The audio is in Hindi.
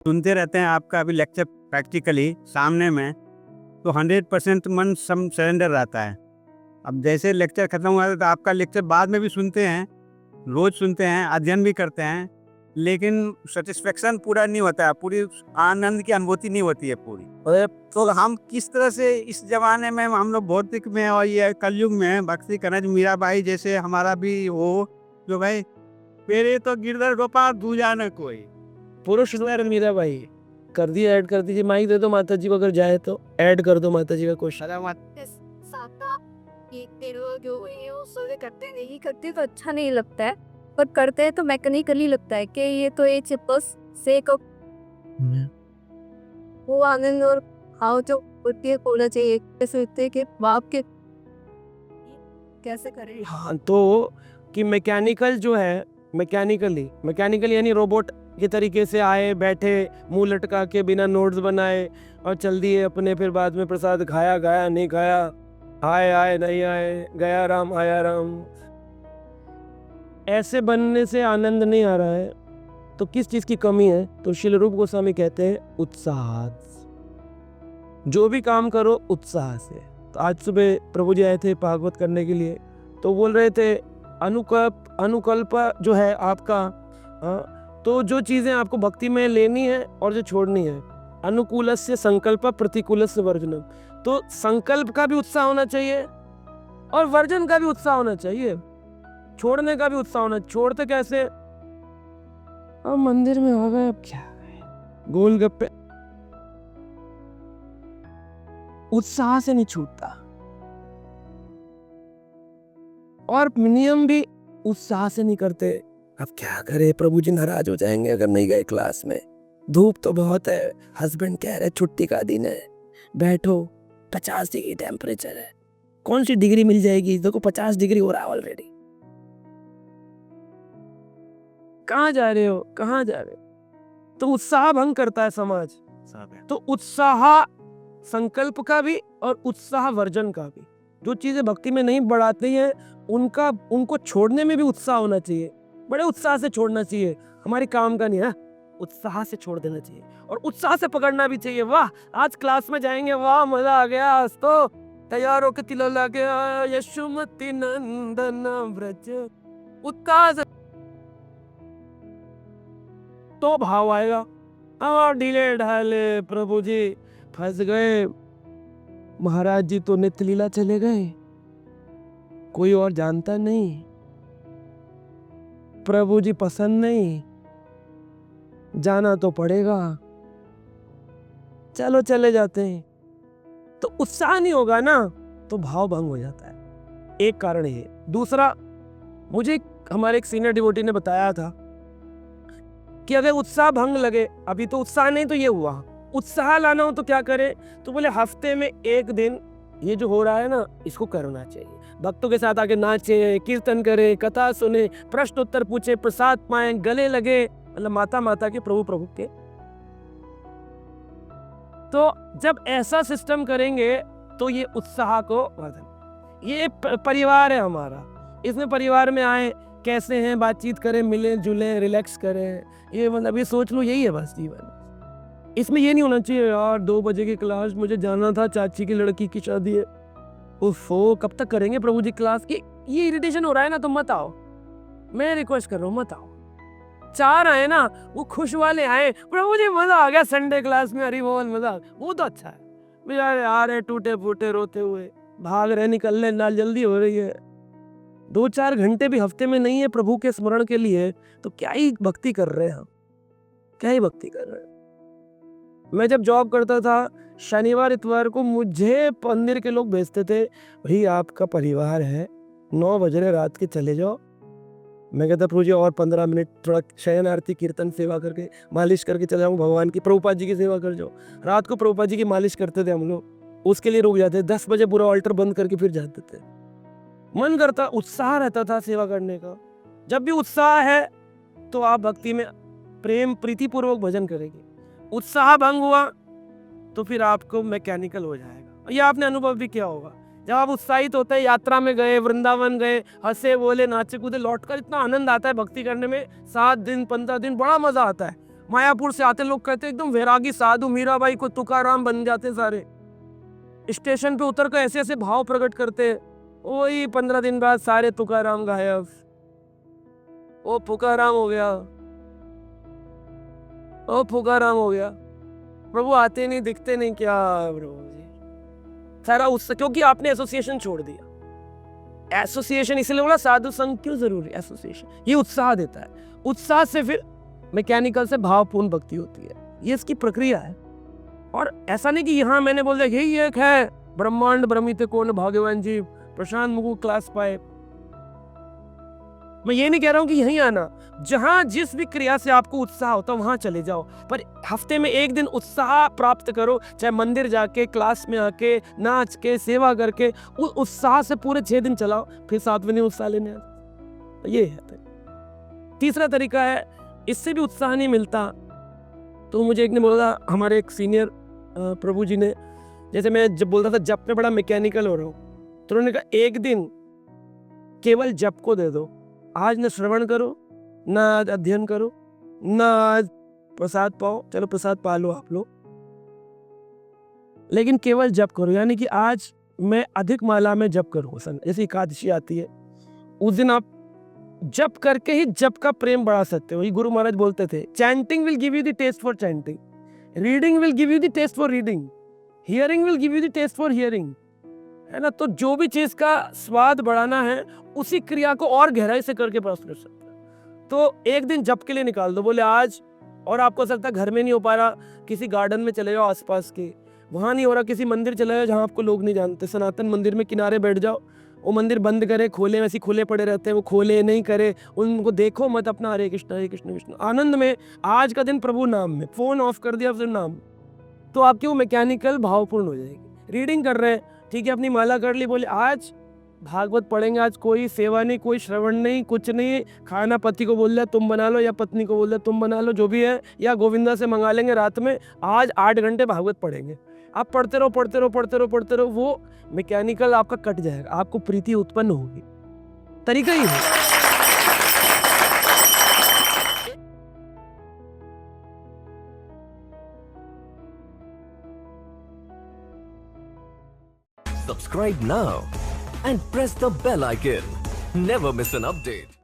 सुनते रहते हैं आपका अभी लेक्चर प्रैक्टिकली सामने में, तो 100% मन सम सरेंडर रहता है। अब जैसे लेक्चर खत्म हुआ है तो आपका लेक्चर बाद में भी सुनते हैं, रोज सुनते हैं, अध्ययन भी करते हैं, लेकिन सेटिस्फेक्शन पूरा नहीं होता है, पूरी आनंद की अनुभूति नहीं होती है पूरी। और तो हम किस तरह से इस जमाने में हम लोग भौतिक में और ये कलयुग में भक्ति करें, मीराबाई जैसे हमारा भी हो, जो भाई मेरे तो गिरधर गोपाल दूजा न कोई। पुरुष स्वर मीराबाई कर दिए, ऐड कर दीजिए। माइक दे दो माता जी को, अगर जाए तो ऐड कर दो माता जी का क्वेश्चन। करते नहीं करते तो अच्छा नहीं लगता है, पर करते हैं तो मैकेनिकली लगता है कि ये तो एक बस से को वो आनंद और भाव जो होती है होना चाहिए। कैसे होते हैं कि बाप के कैसे करें। हाँ, तो कि मैकेनिकल जो है, मैकेनिकली यानी रोबोट के तरीके से आए, बैठे, मुंह लटका के बिना नोट्स बनाए और चल दिए अपने, फिर बाद में प्रसाद खाया, गाया नहीं खाया, आए आए नहीं आए, गया राम आया राम, ऐसे बनने से आनंद नहीं आ रहा है। तो किस चीज की कमी है? तो श्रील रूप गोस्वामी कहते हैं उत्साह। जो भी काम करो उत्साह से। तो आज सुबह प्रभु जी आए थे भागवत करने के लिए, तो बोल रहे थे अनुकल्प जो है आपका, तो जो चीजें आपको भक्ति में लेनी है और जो छोड़नी है, अनुकूलस्य संकल्प प्रतिकूलस्य वर्जनम। तो संकल्प का भी उत्साह होना चाहिए और वर्जन का भी उत्साह होना चाहिए, छोड़ने का भी उत्साह होना। छोड़ते कैसे? अब मंदिर में हो गए, अब क्या है, गोलगप्पे, उत्साह से नहीं छूटता। और नियम भी उत्साह से नहीं करते। अब क्या करे, प्रभु जी नाराज हो जाएंगे अगर नहीं गए क्लास में, धूप तो बहुत है, हस्बैंड कह रहे छुट्टी का दिन है, बैठो, 50 डिग्री टेम्परेचर है, कौन सी डिग्री मिल जाएगी, देखो 50 डिग्री हो रहा है ऑलरेडी, कहाँ जा रहे हो, कहाँ जा रहे हो? तो उत्साह भंग करता है समाज। तो उत्साह संकल्प का भी और उत्साह वर्जन का भी। जो चीजें भक्ति में नहीं बढ़ाती हैं उनको छोड़ने में भी उत्साह होना चाहिए, बड़े उत्साह से छोड़ना चाहिए। हमारी काम का नहीं है, उत्साह से छोड़ देना चाहिए और उत्साह से पकड़ना भी चाहिए। वाह आज क्लास में जाएंगे, वाह मजा आ गया, आज तो तैयार होकर तिलक लगे, यशोमती नंदन व्रज, उत्साह से तो भाव आएगा। हाँ ढीले ढाले प्रभु जी फंस गए, महाराज जी तो नित्य लीला चले गए, कोई और जानता नहीं, प्रभु जी पसंद नहीं, जाना तो पड़ेगा, चलो चले जाते हैं। तो उत्साह नहीं होगा ना, तो भाव भंग हो जाता है। एक कारण ये। दूसरा, मुझे हमारे एक सीनियर डिवोटी ने बताया था कि अगर उत्साह भंग लगे, अभी तो उत्साह नहीं, तो ये हुआ, उत्साह लाना हो तो क्या करे? तो बोले हफ्ते में एक दिन ये जो हो रहा है ना, इसको करना चाहिए। भक्तों के साथ आके नाचे, कीर्तन करे, कथा सुने, प्रश्न उत्तर पूछे, प्रसाद पाए, गले लगे, मतलब माता माता के, प्रभु प्रभु के। तो जब ऐसा सिस्टम करेंगे तो ये उत्साह को वर्धन। ये परिवार है हमारा, इसमें परिवार में आए, कैसे हैं, बातचीत करें, मिले जुले, रिलैक्स करें, ये मतलब ये सोच लो, यही है बस जीवन। इसमें ये नहीं होना चाहिए यार 2 बजे की क्लास, मुझे जाना था, चाची की लड़की की शादी है, उफ़ो कब तक करेंगे प्रभु जी क्लास की, ये इरिटेशन हो रहा है ना, तो मत आओ, मैं रिक्वेस्ट कर रहा हूँ मत आओ। 4 आए ना, वो खुश वाले आए, प्रभु जी मजा आ गया संडे क्लास में, हरि बोल मजा, वो तो अच्छा है। बेचारे आ रहे टूटे फूटे रोते हुए, भाग रहे, निकल रहे, नाल जल्दी हो रही है, 2-4 घंटे भी हफ्ते में नहीं है प्रभु के स्मरण के लिए, तो क्या ही भक्ति कर रहे हैं हम, क्या ही भक्ति कर रहे हैं। मैं जब जॉब करता था, शनिवार इतवार को मुझे मंदिर के लोग भेजते थे, भाई आपका परिवार है, 9 बज रहे रात के, चले जाओ। मैं कहता प्रभु जी और 15 मिनट थोड़ा शयन आरती कीर्तन सेवा करके मालिश करके चले जाऊँ, भगवान की, प्रभुपाद जी की सेवा कर जाओ। रात को प्रभुपाद जी की मालिश करते थे हम लोग, उसके लिए रुक जाते, 10 बजे पूरा ऑल्टर बंद करके फिर जाते थे। मन करता, उत्साह रहता था सेवा करने का। जब भी उत्साह है तो आप भक्ति में प्रेम प्रीति पूर्वक भजन करेंगे। उत्साह भंग हुआ तो फिर आपको मैकेनिकल हो जाएगा। ये आपने अनुभव भी किया होगा, जब आप उत्साहित होते हैं, यात्रा में गए, वृंदावन गए, हंसे बोले नाचे कूदे, लौटकर इतना आनंद आता है भक्ति करने में, 7 दिन 15 दिन बड़ा मजा आता है। मायापुर से आते लोग कहते एकदम वैरागी साधु मीराबाई को तुकाराम बन जाते सारे। स्टेशन पे उतर कर ऐसे ऐसे भाव प्रकट करते, वही 15 दिन बाद सारे तुकाराम गायब, वो पुकाराम हो गया, ओ पुकाराम हो गया। प्रभु आते नहीं, दिखते नहीं, क्या प्रभु जी सारा उससे, क्योंकि आपने एसोसिएशन छोड़ दिया। एसोसिएशन इसलिए बोला साधु संघ क्यों जरूरी, एसोसिएशन ये उत्साह देता है, उत्साह से फिर मैकेनिकल से भावपूर्ण भक्ति होती है, ये इसकी प्रक्रिया है। और ऐसा नहीं कि यहाँ मैंने बोल दिया यही एक है ब्रह्मांड ब्रह्मित कौन भाग्यवान जीव प्रशांत मुकुल क्लास पाए। मैं ये नहीं कह रहा हूं कि यहीं आना, जहां जिस भी क्रिया से आपको उत्साह होता है वहां चले जाओ, पर हफ्ते में एक दिन उत्साह प्राप्त करो, चाहे मंदिर जाके, क्लास में आके, नाच के, सेवा करके, उस उत्साह से पूरे 6 दिन चलाओ, फिर 7वें दिन उत्साह लेने आ। ये है। तीसरा तरीका है, इससे भी उत्साह नहीं मिलता तो मुझे एक ने बोला, हमारे एक सीनियर प्रभु जी ने, जैसे मैं जब बोलता था जप में बड़ा मैकेनिकल हो रहा हूँ, तो उन्होंने कहा एक दिन केवल जप को दे दो, आज न श्रवण करो, ना आज अध्ययन करो, ना आज प्रसाद पाओ, चलो प्रसाद पा लो आप लोग, लेकिन केवल जप करो। यानी कि आज मैं अधिक माला में जप करूँ, जैसे एकादशी आती है उस दिन आप जप करके ही जप का प्रेम बढ़ा सकते हो। ये गुरु महाराज बोलते थे, chanting will give you the taste for chanting, reading will give you the taste for reading, hearing will give you the taste for hearing, है ना। तो जो भी चीज का स्वाद बढ़ाना है उसी क्रिया को और गहराई से करके प्राप्त कर सकते हैं। तो एक दिन जप के लिए निकाल दो, बोले आज, और आपको सकता है घर में नहीं हो पा रहा, किसी गार्डन में चले जाओ आसपास के, वहां नहीं हो रहा, किसी मंदिर चले जाओ जहां आपको लोग नहीं जानते, सनातन मंदिर में किनारे बैठ जाओ, वो मंदिर बंद करे, खोले, वैसे खुले पड़े रहते हैं, वो खोले नहीं करे, उनको देखो मत, अपना हरे कृष्ण कृष्ण आनंद में आज का दिन प्रभु नाम में, फोन ऑफ कर दिया फिर नाम, तो आपकी वो मैकेनिकल भावपूर्ण हो जाएगी। रीडिंग कर रहे हैं, ठीक है, अपनी माला कर ली, बोले आज भागवत पढ़ेंगे, आज कोई सेवा नहीं, कोई श्रवण नहीं, कुछ नहीं, खाना पति को बोल दिया तुम बना लो, या पत्नी को बोल दिया तुम बना लो, जो भी है, या गोविंदा से मंगा लेंगे रात में, आज 8 घंटे भागवत पढ़ेंगे। आप पढ़ते रहो पढ़ते रहो पढ़ते रहो पढ़ते रहो, वो मैकेनिकल आपका कट जाएगा, आपको प्रीति उत्पन्न होगी। तरीका ही है। Subscribe now and press the bell icon. Never miss an update.